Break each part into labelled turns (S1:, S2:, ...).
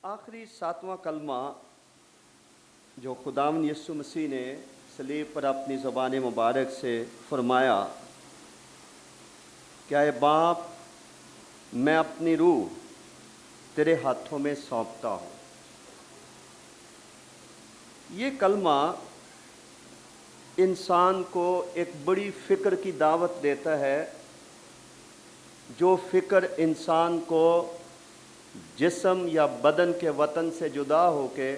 S1: آخری ساتواں کلمہ جو خداوند یسوع مسیح نے صلیب پر اپنی زبان مبارک سے فرمایا کہ اے باپ، میں اپنی روح تیرے ہاتھوں میں سونپتا ہوں۔ یہ کلمہ انسان کو ایک بڑی فکر کی دعوت دیتا ہے، جو فکر انسان کو جسم یا بدن کے وطن سے جدا ہو کے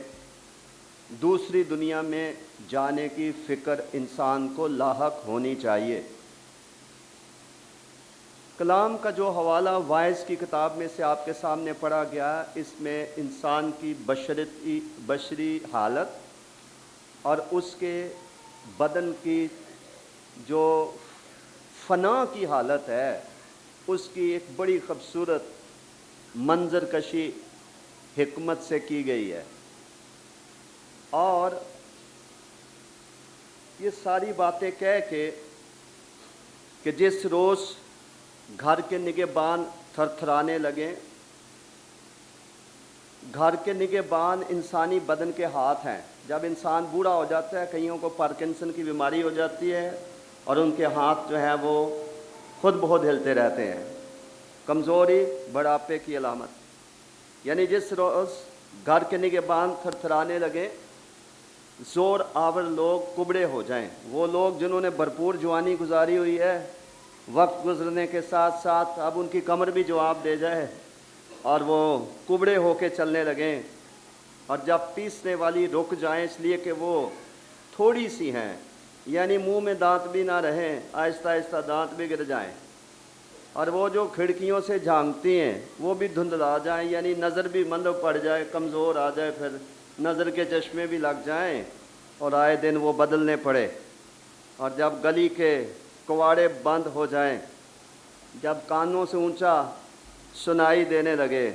S1: دوسری دنیا میں جانے کی فکر انسان کو لاحق ہونی چاہیے۔ کلام کا جو حوالہ وائز کی کتاب میں سے آپ کے سامنے پڑھا گیا، اس میں انسان کی بشری حالت اور اس کے بدن کی جو فنا کی حالت ہے، اس کی ایک بڑی خوبصورت منظر کشی حکمت سے کی گئی ہے۔ اور یہ ساری باتیں کہہ کے کہ جس روز گھر کے نگہبان تھرتھرانے لگیں، گھر کے نگہبان انسانی بدن کے ہاتھ ہیں۔ جب انسان بوڑھا ہو جاتا ہے، کئیوں کو پارکنسن کی بیماری ہو جاتی ہے اور ان کے ہاتھ جو ہیں وہ خود بخود ہلتے رہتے ہیں، کمزوری بڑھاپے کی علامت۔ یعنی جس روز گھر کے نگہبان تھرتھرانے لگیں، زور آور لوگ کبڑے ہو جائیں، وہ لوگ جنہوں نے بھرپور جوانی گزاری ہوئی ہے، وقت گزرنے کے ساتھ ساتھ اب ان کی کمر بھی جواب دے جائے اور وہ کبڑے ہو کے چلنے لگیں، اور جب پیسنے والی رک جائیں اس لیے کہ وہ تھوڑی سی ہیں، یعنی منہ میں دانت بھی نہ رہیں، آہستہ آہستہ دانت بھی گر جائیں، اور وہ جو کھڑکیوں سے جھانکتی ہیں وہ بھی دھندلا جائیں، یعنی نظر بھی مند پڑ جائے، کمزور آ جائے، پھر نظر کے چشمے بھی لگ جائیں اور آئے دن وہ بدلنے پڑے، اور جب گلی کے کواڑے بند ہو جائیں، جب کانوں سے اونچا سنائی دینے لگے،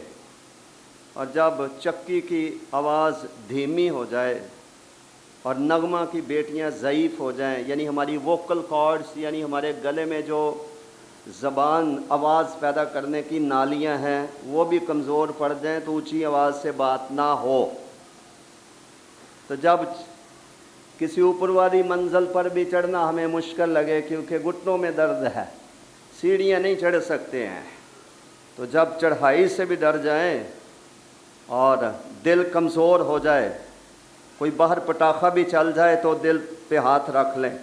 S1: اور جب چکی کی آواز دھیمی ہو جائے اور نغمہ کی بیٹیاں ضعیف ہو جائیں، یعنی ہماری ووکل کارڈز، یعنی ہمارے گلے میں جو زبان آواز پیدا کرنے کی نالیاں ہیں وہ بھی کمزور پڑ جائیں تو اونچی آواز سے بات نہ ہو، تو جب کسی اوپر والی منزل پر بھی چڑھنا ہمیں مشکل لگے کیونکہ گھٹنوں میں درد ہے، سیڑھیاں نہیں چڑھ سکتے ہیں، تو جب چڑھائی سے بھی ڈر جائیں اور دل کمزور ہو جائے، کوئی باہر پٹاخہ بھی چل جائے تو دل پہ ہاتھ رکھ لیں،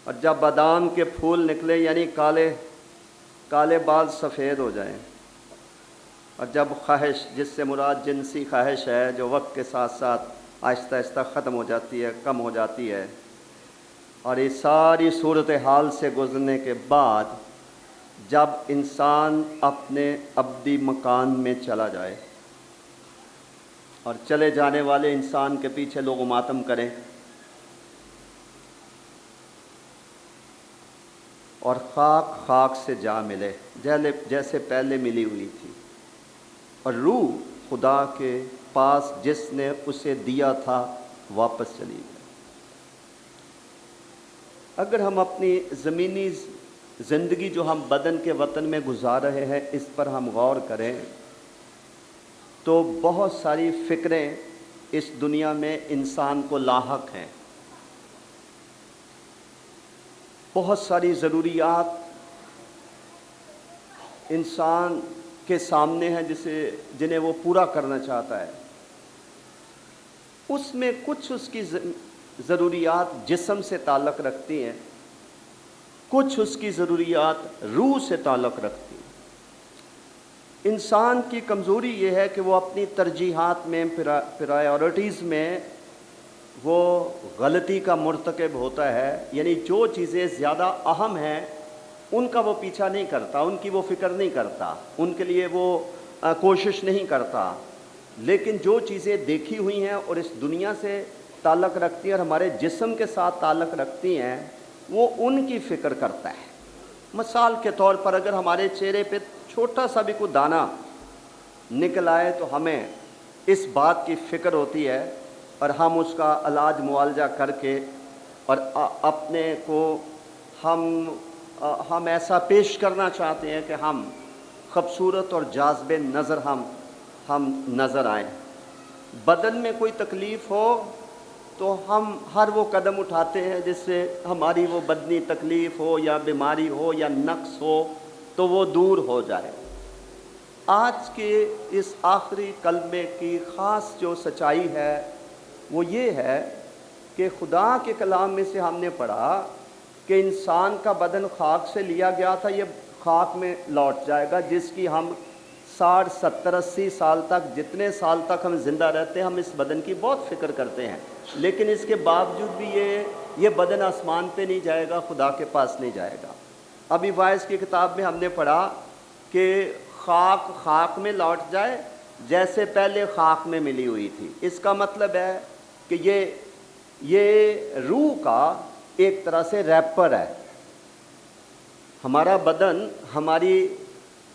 S1: اور جب بادام کے پھول نکلے یعنی کالے بال سفید ہو جائیں، اور جب خواہش، جس سے مراد جنسی خواہش ہے، جو وقت کے ساتھ ساتھ آہستہ آہستہ ختم ہو جاتی ہے، کم ہو جاتی ہے، اور یہ ساری صورتحال سے گزرنے کے بعد جب انسان اپنے ابدی مکان میں چلا جائے اور چلے جانے والے انسان کے پیچھے لوگ ماتم کریں اور خاک خاک سے جا ملے جیسے پہلے ملی ہوئی تھی، اور روح خدا کے پاس جس نے اسے دیا تھا واپس چلی گئی۔ اگر ہم اپنی زمینی زندگی جو ہم بدن کے وطن میں گزار رہے ہیں اس پر ہم غور کریں تو بہت ساری فکریں اس دنیا میں انسان کو لاحق ہیں، بہت ساری ضروریات انسان کے سامنے ہیں جنہیں وہ پورا کرنا چاہتا ہے۔ اس میں کچھ اس کی ضروریات جسم سے تعلق رکھتی ہیں، کچھ اس کی ضروریات روح سے تعلق رکھتی ہیں۔ انسان کی کمزوری یہ ہے کہ وہ اپنی ترجیحات میں، پرائیورٹیز میں وہ غلطی کا مرتکب ہوتا ہے، یعنی جو چیزیں زیادہ اہم ہیں ان کا وہ پیچھا نہیں کرتا، ان کی وہ فکر نہیں کرتا، ان کے لیے وہ کوشش نہیں کرتا، لیکن جو چیزیں دیکھی ہوئی ہیں اور اس دنیا سے تعلق رکھتی ہیں اور ہمارے جسم کے ساتھ تعلق رکھتی ہیں وہ ان کی فکر کرتا ہے۔ مثال کے طور پر اگر ہمارے چہرے پہ چھوٹا سا بھی کوئی دانہ نکل آئے تو ہمیں اس بات کی فکر ہوتی ہے اور ہم اس کا علاج معالجہ کر کے اور اپنے کو ہم ایسا پیش کرنا چاہتے ہیں کہ ہم خوبصورت اور جاذب نظر ہم ہم نظر آئیں۔ بدن میں کوئی تکلیف ہو تو ہم ہر وہ قدم اٹھاتے ہیں جس سے ہماری وہ بدنی تکلیف ہو یا بیماری ہو یا نقص ہو تو وہ دور ہو جائے۔ آج کے اس آخری کلمے کی خاص جو سچائی ہے وہ یہ ہے کہ خدا کے کلام میں سے ہم نے پڑھا کہ انسان کا بدن خاک سے لیا گیا تھا، یہ خاک میں لوٹ جائے گا، جس کی ہم 60 70 80 سال تک، جتنے سال تک ہم زندہ رہتے ہیں، ہم اس بدن کی بہت فکر کرتے ہیں، لیکن اس کے باوجود بھی یہ بدن آسمان پہ نہیں جائے گا، خدا کے پاس نہیں جائے گا۔ ابھی وائس کی کتاب میں ہم نے پڑھا کہ خاک میں لوٹ جائے جیسے پہلے خاک میں ملی ہوئی تھی۔ اس کا مطلب ہے کہ یہ روح کا ایک طرح سے ریپر ہے۔ ہمارا بدن ہماری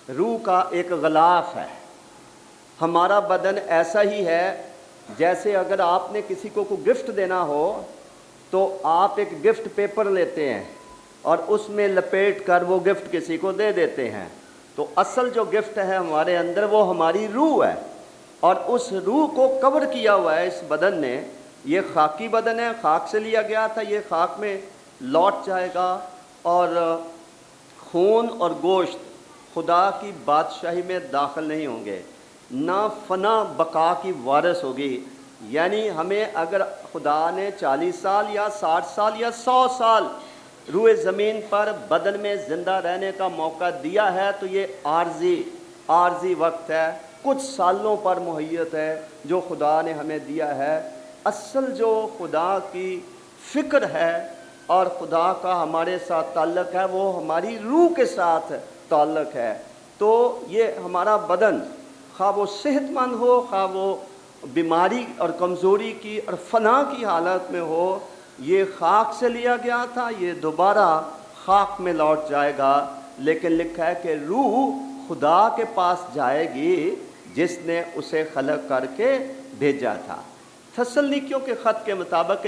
S1: روح کا ایک غلاف ہے۔ ہمارا بدن ایسا ہی ہے جیسے اگر آپ نے کسی کو کوئی گفٹ دینا ہو تو آپ ایک گفٹ پیپر لیتے ہیں اور اس میں لپیٹ کر وہ گفٹ کسی کو دے دیتے ہیں۔ تو اصل جو گفٹ ہے ہمارے اندر وہ ہماری روح ہے، اور اس روح کو کور کیا ہوا ہے اس بدن نے۔ یہ خاکی بدن ہے، خاک سے لیا گیا تھا، یہ خاک میں لوٹ جائے گا، اور خون اور گوشت خدا کی بادشاہی میں داخل نہیں ہوں گے، نہ فنا بقا کی وارث ہوگی۔ یعنی ہمیں اگر خدا نے 40 سال یا 60 سال یا 100 سال روئے زمین پر بدن میں زندہ رہنے کا موقع دیا ہے تو یہ عارضی وقت ہے، کچھ سالوں پر محیط ہے جو خدا نے ہمیں دیا ہے۔ اصل جو خدا کی فکر ہے اور خدا کا ہمارے ساتھ تعلق ہے وہ ہماری روح کے ساتھ تعلق ہے۔ تو یہ ہمارا بدن خواہ وہ صحت مند ہو، خواہ وہ بیماری اور کمزوری کی اور فنا کی حالت میں ہو، یہ خاک سے لیا گیا تھا، یہ دوبارہ خاک میں لوٹ جائے گا، لیکن لکھا ہے کہ روح خدا کے پاس جائے گی جس نے اسے خلق کر کے بھیجا تھا۔ تسلنیکیوں کے خط کے مطابق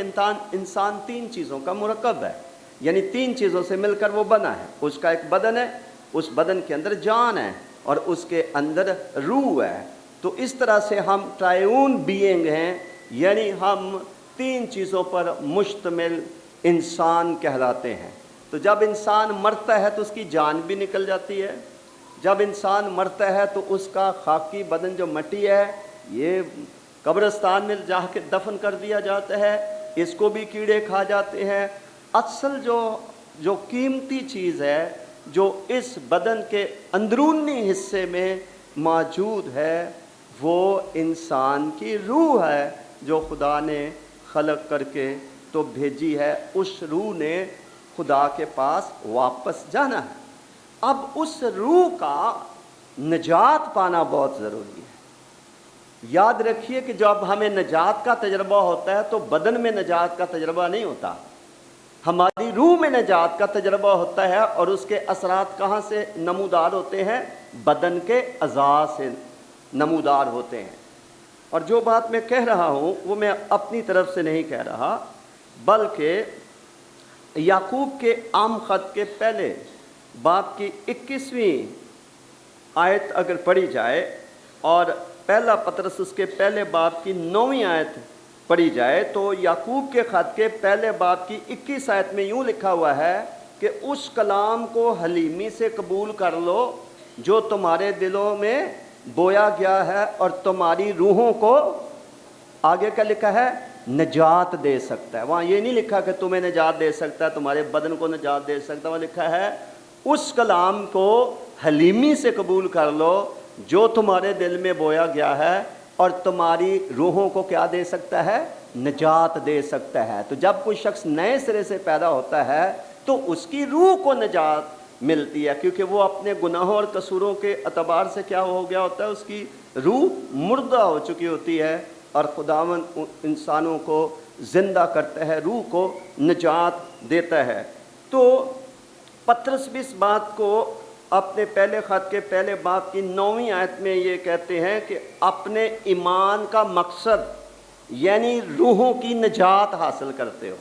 S1: انسان 3 چیزوں کا مرکب ہے، یعنی 3 چیزوں سے مل کر وہ بنا ہے۔ اس کا ایک بدن ہے، اس بدن کے اندر جان ہے، اور اس کے اندر روح ہے۔ تو اس طرح سے ہم ٹرائیون بینگ ہیں، یعنی ہم 3 چیزوں پر مشتمل انسان کہلاتے ہیں۔ تو جب انسان مرتا ہے تو اس کی جان بھی نکل جاتی ہے۔ جب انسان مرتا ہے تو اس کا خاکی بدن جو مٹی ہے یہ قبرستان میں جا کے دفن کر دیا جاتا ہے، اس کو بھی کیڑے کھا جاتے ہیں۔ اصل جو قیمتی چیز ہے جو اس بدن کے اندرونی حصے میں موجود ہے وہ انسان کی روح ہے جو خدا نے خلق کر کے تو بھیجی ہے۔ اس روح نے خدا کے پاس واپس جانا ہے۔ اب اس روح کا نجات پانا بہت ضروری ہے۔ یاد رکھیے کہ جب ہمیں نجات کا تجربہ ہوتا ہے تو بدن میں نجات کا تجربہ نہیں ہوتا، ہماری روح میں نجات کا تجربہ ہوتا ہے، اور اس کے اثرات کہاں سے نمودار ہوتے ہیں؟ بدن کے اعضاء سے نمودار ہوتے ہیں۔ اور جو بات میں کہہ رہا ہوں وہ میں اپنی طرف سے نہیں کہہ رہا، بلکہ یعقوب کے عام خط کے پہلے باب کی 21ویں آیت اگر پڑھی جائے اور پہلا پطرس اس کے پہلے باب کی 9ویں آیت پڑھی جائے تو یعقوب کے خط کے پہلے باب کی 21 آیت میں یوں لکھا ہوا ہے کہ اس کلام کو حلیمی سے قبول کر لو جو تمہارے دلوں میں بویا گیا ہے اور تمہاری روحوں کو، آگے کیا لکھا ہے؟ نجات دے سکتا ہے۔ وہاں یہ نہیں لکھا کہ تمہیں نجات دے سکتا ہے، تمہارے بدن کو نجات دے سکتا ہے، وہاں لکھا ہے اس کلام کو حلیمی سے قبول کر لو جو تمہارے دل میں بویا گیا ہے اور تمہاری روحوں کو کیا دے سکتا ہے؟ نجات دے سکتا ہے۔ تو جب کوئی شخص نئے سرے سے پیدا ہوتا ہے تو اس کی روح کو نجات ملتی ہے، کیونکہ وہ اپنے گناہوں اور قصوروں کے اعتبار سے کیا ہو گیا ہوتا ہے؟ اس کی روح مردہ ہو چکی ہوتی ہے، اور خداوند انسانوں کو زندہ کرتا ہے، روح کو نجات دیتا ہے۔ تو پطرس بھی اس بات کو اپنے پہلے خط کے پہلے باب کی 9ویں آیت میں یہ کہتے ہیں کہ اپنے ایمان کا مقصد یعنی روحوں کی نجات حاصل کرتے ہو۔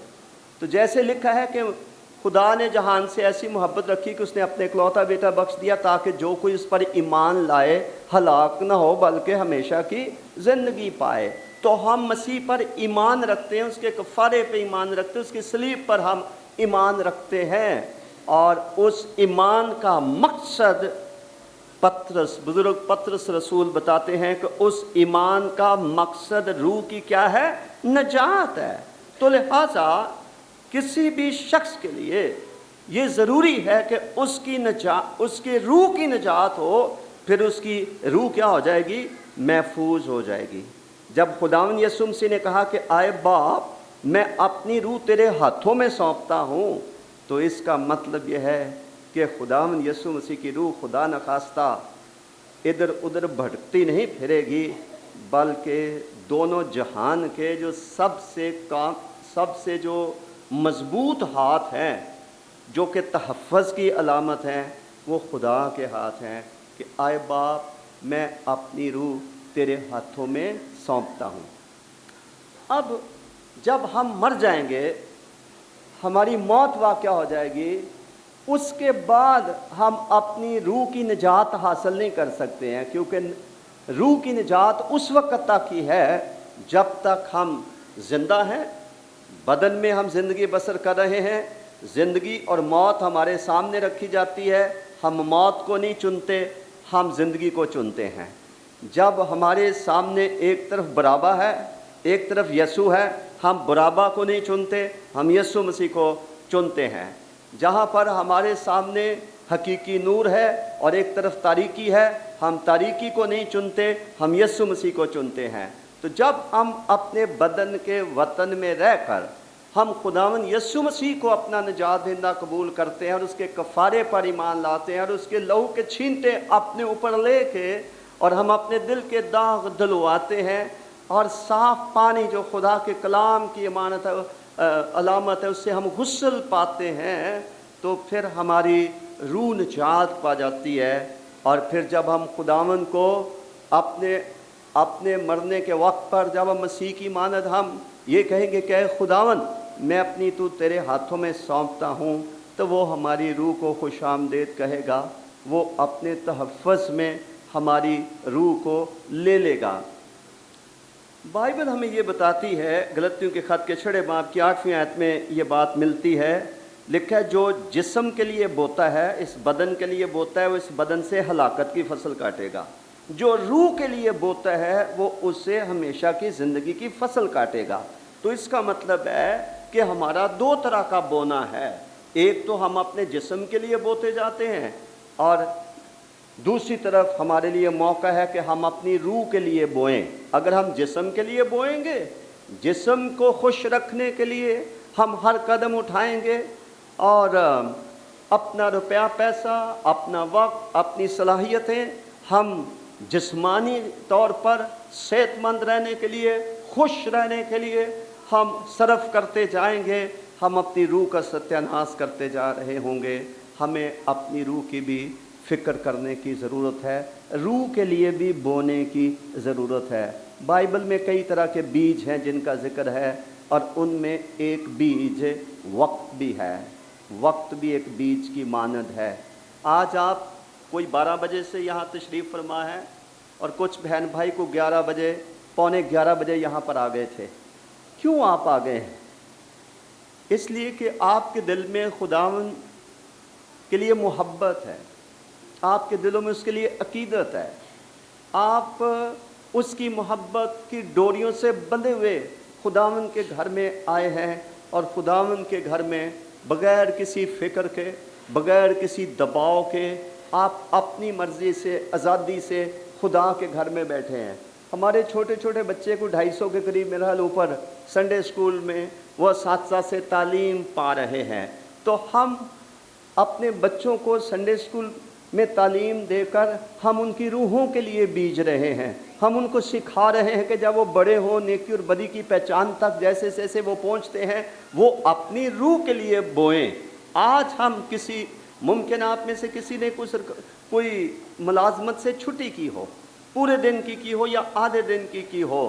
S1: تو جیسے لکھا ہے کہ خدا نے جہان سے ایسی محبت رکھی کہ اس نے اپنے اکلوتا بیٹا بخش دیا تاکہ جو کوئی اس پر ایمان لائے ہلاک نہ ہو بلکہ ہمیشہ کی زندگی پائے۔ تو ہم مسیح پر ایمان رکھتے ہیں، اس کے کفارے پہ ایمان رکھتے ہیں، اس کی صلیب پر ہم ایمان رکھتے ہیں، اور اس ایمان کا مقصد بزرگ پطرس رسول بتاتے ہیں کہ اس ایمان کا مقصد روح کی کیا ہے؟ نجات ہے۔ تو لہٰذا کسی بھی شخص کے لیے یہ ضروری ہے کہ اس کی روح کی نجات ہو، پھر اس کی روح کیا ہو جائے گی؟ محفوظ ہو جائے گی۔ جب خداوند یسوع مسیح نے کہا کہ آئے باپ میں اپنی روح تیرے ہاتھوں میں سونپتا ہوں، تو اس کا مطلب یہ ہے کہ خداوند یسوع مسیح کی روح خدا نخواستہ ادھر ادھر بھٹکتی نہیں پھرے گی، بلکہ دونوں جہان کے جو سب سے جو مضبوط ہاتھ ہیں، جو کہ تحفظ کی علامت ہیں، وہ خدا کے ہاتھ ہیں کہ آئے باپ میں اپنی روح تیرے ہاتھوں میں سونپتا ہوں۔ اب جب ہم مر جائیں گے، ہماری موت واقع ہو جائے گی، اس کے بعد ہم اپنی روح کی نجات حاصل نہیں کر سکتے ہیں، کیونکہ روح کی نجات اس وقت تک ہی ہے جب تک ہم زندہ ہیں، بدن میں ہم زندگی بسر کر رہے ہیں۔ زندگی اور موت ہمارے سامنے رکھی جاتی ہے، ہم موت کو نہیں چنتے، ہم زندگی کو چنتے ہیں۔ جب ہمارے سامنے ایک طرف برابا ہے، ایک طرف یسوع ہے، ہم برابا کو نہیں چنتے، ہم یسوع مسیح کو چنتے ہیں۔ جہاں پر ہمارے سامنے حقیقی نور ہے اور ایک طرف تاریکی ہے، ہم تاریکی کو نہیں چنتے، ہم یسوع مسیح کو چنتے ہیں۔ تو جب ہم اپنے بدن کے وطن میں رہ کر ہم خداوند یسوع مسیح کو اپنا نجات دہندہ قبول کرتے ہیں اور اس کے کفارے پر ایمان لاتے ہیں اور اس کے لہو کے چھینٹے اپنے اوپر لے کے اور ہم اپنے دل کے داغ دھلواتے ہیں، اور صاف پانی جو خدا کے کلام کی علامت ہے اس سے ہم غسل پاتے ہیں، تو پھر ہماری روح نجات پا جاتی ہے۔ اور پھر جب ہم خداوند کو اپنے مرنے کے وقت پر جب ہم مسیح کی مانند ہم یہ کہیں گے کہ اے خداوند میں اپنی تیرے ہاتھوں میں سونپتا ہوں، تو وہ ہماری روح کو خوش آمدید کہے گا، وہ اپنے تحفظ میں ہماری روح کو لے لے گا۔ بائبل ہمیں یہ بتاتی ہے، غلطیوں کے خط کے 6 باب کی 8ویں آیت میں یہ بات ملتی ہے، لکھا ہے جو جسم کے لیے بوتا ہے، اس بدن کے لیے بوتا ہے، وہ اس بدن سے ہلاکت کی فصل کاٹے گا۔ جو روح کے لیے بوتا ہے وہ اسے ہمیشہ کی زندگی کی فصل کاٹے گا۔ تو اس کا مطلب ہے کہ ہمارا 2 طرح کا بونا ہے، ایک تو ہم اپنے جسم کے لیے بوتے جاتے ہیں، اور دوسری طرف ہمارے لیے موقع ہے کہ ہم اپنی روح کے لیے بوئیں۔ اگر ہم جسم کے لیے بوئیں گے، جسم کو خوش رکھنے کے لیے ہم ہر قدم اٹھائیں گے، اور اپنا روپیہ پیسہ، اپنا وقت، اپنی صلاحیتیں ہم جسمانی طور پر صحت مند رہنے کے لیے، خوش رہنے کے لیے ہم صرف کرتے جائیں گے، ہم اپنی روح کا ستیاناش کرتے جا رہے ہوں گے۔ ہمیں اپنی روح کی بھی فکر کرنے کی ضرورت ہے، روح کے لیے بھی بونے کی ضرورت ہے۔ بائبل میں کئی طرح کے بیج ہیں جن کا ذکر ہے، اور ان میں ایک بیج وقت بھی ہے، وقت بھی ایک بیج کی مانند ہے۔ آج آپ کوئی 12 بجے سے یہاں تشریف فرما ہے، اور کچھ بہن بھائی کو 11 بجے، پونے 11 بجے یہاں پر آ گئے تھے۔ کیوں آپ آ گئے ہیں؟ اس لیے کہ آپ کے دل میں خداوند کے لیے محبت ہے، آپ کے دلوں میں اس کے لیے عقیدت ہے، آپ اس کی محبت کی ڈوریوں سے بندھے ہوئے خداوند کے گھر میں آئے ہیں، اور خداوند کے گھر میں بغیر کسی فکر کے، بغیر کسی دباؤ کے، آپ اپنی مرضی سے، آزادی سے خدا کے گھر میں بیٹھے ہیں۔ ہمارے چھوٹے چھوٹے بچے کو 250 کے قریب میرا حال اوپر سنڈے اسکول میں وہ اساتذہ سے تعلیم پا رہے ہیں، تو ہم اپنے بچوں کو سنڈے اسکول میں تعلیم دے کر ہم ان کی روحوں کے لیے بیج رہے ہیں، ہم ان کو سکھا رہے ہیں کہ جب وہ بڑے ہوں، نیکی اور بدی کی پہچان تک جیسے جیسے وہ پہنچتے ہیں، وہ اپنی روح کے لیے بوئیں۔ آج ہم ممکن آپ میں سے کسی نے کوئی ملازمت سے چھٹی کی ہو، پورے دن کی ہو یا آدھے دن کی ہو،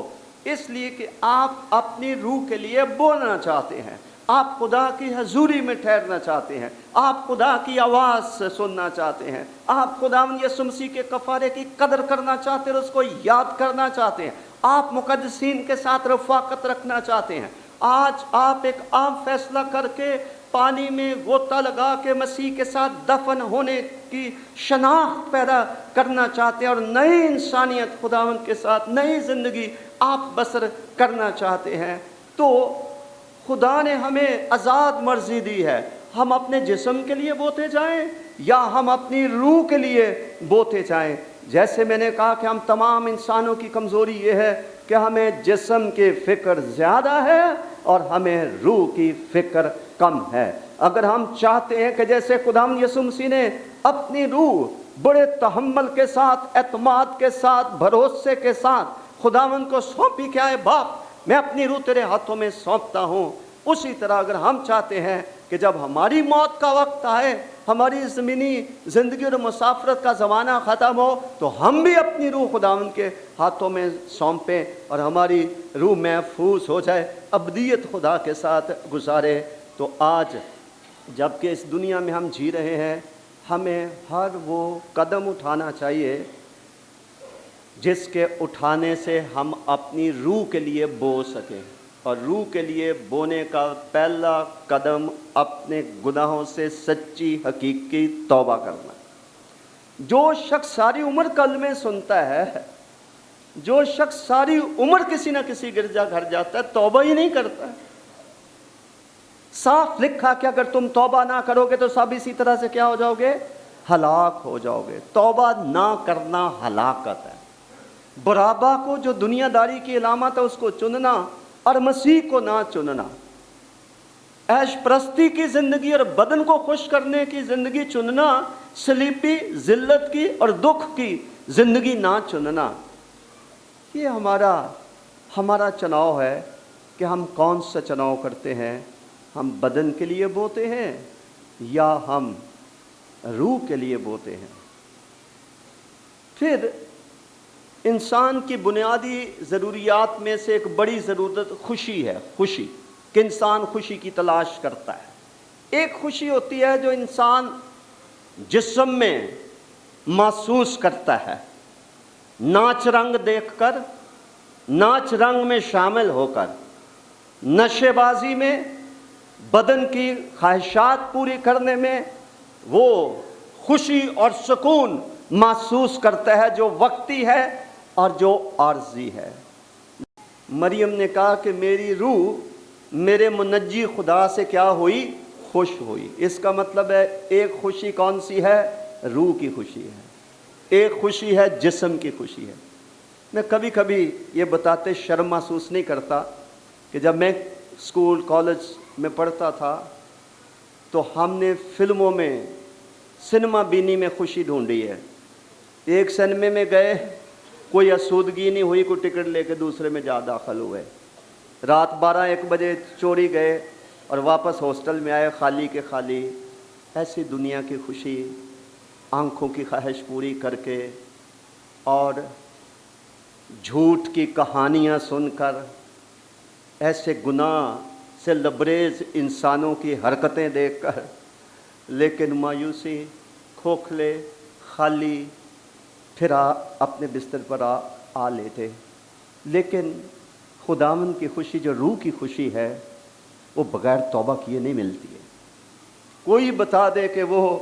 S1: اس لیے کہ آپ اپنی روح کے لیے بولنا چاہتے ہیں، آپ خدا کی حضوری میں ٹھہرنا چاہتے ہیں, آپ خدا کی آواز سے سننا چاہتے ہیں, آپ خداوند یسوع مسیح کے کفارے کی قدر کرنا چاہتے ہیں اور اس کو یاد کرنا چاہتے ہیں, آپ مقدسین کے ساتھ رفاقت رکھنا چاہتے ہیں, آج آپ ایک عام فیصلہ کر کے پانی میں غوطہ لگا کے مسیح کے ساتھ دفن ہونے کی شناخت پیدا کرنا چاہتے ہیں اور نئی انسانیت خداوند کے ساتھ نئی زندگی آپ بسر کرنا چاہتے ہیں, تو خدا نے ہمیں آزاد مرضی دی ہے. ہم اپنے جسم کے لیے بوتے جائیں یا ہم اپنی روح کے لیے بوتے جائیں. جیسے میں نے کہا کہ ہم تمام انسانوں کی کمزوری یہ ہے کہ ہمیں جسم کی فکر زیادہ ہے اور ہمیں روح کی فکر کم ہے. اگر ہم چاہتے ہیں کہ جیسے خداوند یسوع مسیح نے اپنی روح بڑے تحمل کے ساتھ, اعتماد کے ساتھ, بھروسے کے ساتھ خداوند کو سونپی کہ آئے باپ میں اپنی روح تیرے ہاتھوں میں سونپتا ہوں, اسی طرح اگر ہم چاہتے ہیں کہ جب ہماری موت کا وقت آئے, ہماری زمینی زندگی اور مسافرت کا زمانہ ختم ہو, تو ہم بھی اپنی روح خداوند کے ہاتھوں میں سونپیں اور ہماری روح محفوظ ہو جائے, ابدیت خدا کے ساتھ گزارے. تو آج جب کہ اس دنیا میں ہم جی رہے ہیں, ہمیں ہر وہ قدم اٹھانا چاہیے جس کے اٹھانے سے ہم اپنی روح کے لیے بو سکیں, اور روح کے لیے بونے کا پہلا قدم اپنے گناہوں سے سچی حقیقی توبہ کرنا. جو شخص ساری عمر کلمے سنتا ہے, جو شخص ساری عمر کسی نہ کسی گرجا گھر جاتا ہے, توبہ ہی نہیں کرتا. صاف لکھا کہ اگر تم توبہ نہ کرو گے تو سب اسی طرح سے کیا ہو جاؤ گے, ہلاک ہو جاؤ گے. توبہ نہ کرنا ہلاکت ہے. برابا کو جو دنیا داری کی علامت ہے اس کو چننا اور مسیح کو نہ چننا, عیش پرستی کی زندگی اور بدن کو خوش کرنے کی زندگی چننا, سلیپی ذلت کی اور دکھ کی زندگی نہ چننا, یہ ہمارا چناؤ ہے کہ ہم کون سا چناؤ کرتے ہیں. ہم بدن کے لیے بوتے ہیں یا ہم روح کے لیے بوتے ہیں. پھر انسان کی بنیادی ضروریات میں سے ایک بڑی ضرورت خوشی ہے. خوشی کہ انسان خوشی کی تلاش کرتا ہے. ایک خوشی ہوتی ہے جو انسان جسم میں محسوس کرتا ہے, ناچ رنگ دیکھ کر, ناچ رنگ میں شامل ہو کر, نشے بازی میں, بدن کی خواہشات پوری کرنے میں وہ خوشی اور سکون محسوس کرتا ہے جو وقتی ہے اور جو عارضی ہے. مریم نے کہا کہ میری روح میرے منجی خدا سے کیا ہوئی, خوش ہوئی. اس کا مطلب ہے ایک خوشی کون سی ہے, روح کی خوشی ہے, ایک خوشی ہے جسم کی خوشی ہے. میں کبھی کبھی یہ بتاتے شرم محسوس نہیں کرتا کہ جب میں اسکول کالج میں پڑھتا تھا تو ہم نے فلموں میں سنیما بینی میں خوشی ڈھونڈی ہے. ایک سنیما میں گئے, کوئی آسودگی نہیں ہوئی, کوئی ٹکٹ لے کے دوسرے میں جا داخل ہوئے, رات 12-1 بجے چوری گئے اور واپس ہاسٹل میں آئے خالی کے خالی. ایسی دنیا کی خوشی آنکھوں کی خواہش پوری کر کے اور جھوٹ کی کہانیاں سن کر, ایسے گناہ سے لبریز انسانوں کی حرکتیں دیکھ کر, لیکن مایوسی, کھوکھلے, خالی, پھر اپنے بستر پر آ لیتے. لیکن خداوند کی خوشی جو روح کی خوشی ہے وہ بغیر توبہ کیے نہیں ملتی ہے. کوئی بتا دے کہ وہ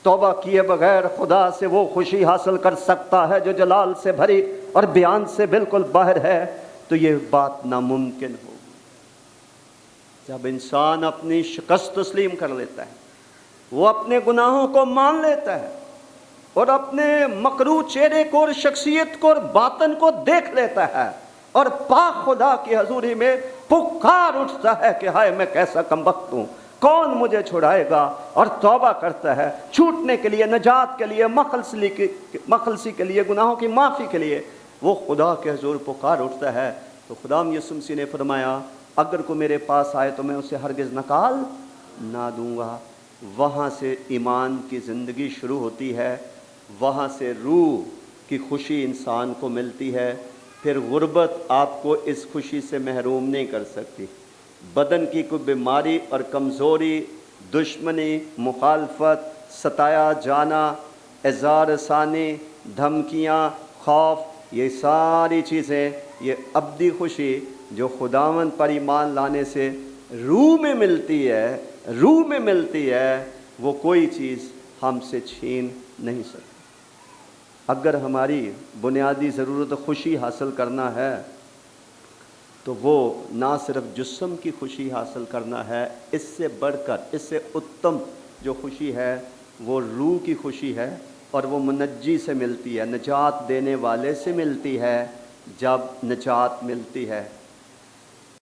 S1: توبہ کیے بغیر خدا سے وہ خوشی حاصل کر سکتا ہے جو جلال سے بھری اور بیان سے بالکل باہر ہے, تو یہ بات ناممکن ہوگی. جب انسان اپنی شکست تسلیم کر لیتا ہے, وہ اپنے گناہوں کو مان لیتا ہے اور اپنے مکروہ چہرے کو اور شخصیت کو اور باطن کو دیکھ لیتا ہے اور پاک خدا کی حضوری میں پکار اٹھتا ہے کہ ہائے میں کیسا کمبخت ہوں, کون مجھے چھڑائے گا, اور توبہ کرتا ہے چھوٹنے کے لیے, نجات کے لیے, مخلصی کے لیے, گناہوں کی معافی کے لیے وہ خدا کے حضور پکار اٹھتا ہے. تو خدا یسوع مسیح نے فرمایا اگر کوئی میرے پاس آئے تو میں اسے ہرگز نکال نہ دوں گا. وہاں سے ایمان کی زندگی شروع ہوتی ہے, وہاں سے روح کی خوشی انسان کو ملتی ہے. پھر غربت آپ کو اس خوشی سے محروم نہیں کر سکتی. بدن کی کوئی بیماری اور کمزوری، دشمنی، مخالفت، ستایا جانا، اظہار ثانی، دھمکیاں، خوف، یہ ساری چیزیں، یہ ابدی خوشی جو خداوند پر ایمان لانے سے روح میں ملتی ہے، وہ کوئی چیز ہم سے چھین نہیں سکتی۔ اگر ہماری بنیادی ضرورت خوشی حاصل کرنا ہے تو وہ نہ صرف جسم کی خوشی حاصل کرنا ہے، اس سے بڑھ کر، اس سے اتم جو خوشی ہے وہ روح کی خوشی ہے، اور وہ منجی سے ملتی ہے، نجات دینے والے سے ملتی ہے۔ جب نجات ملتی ہے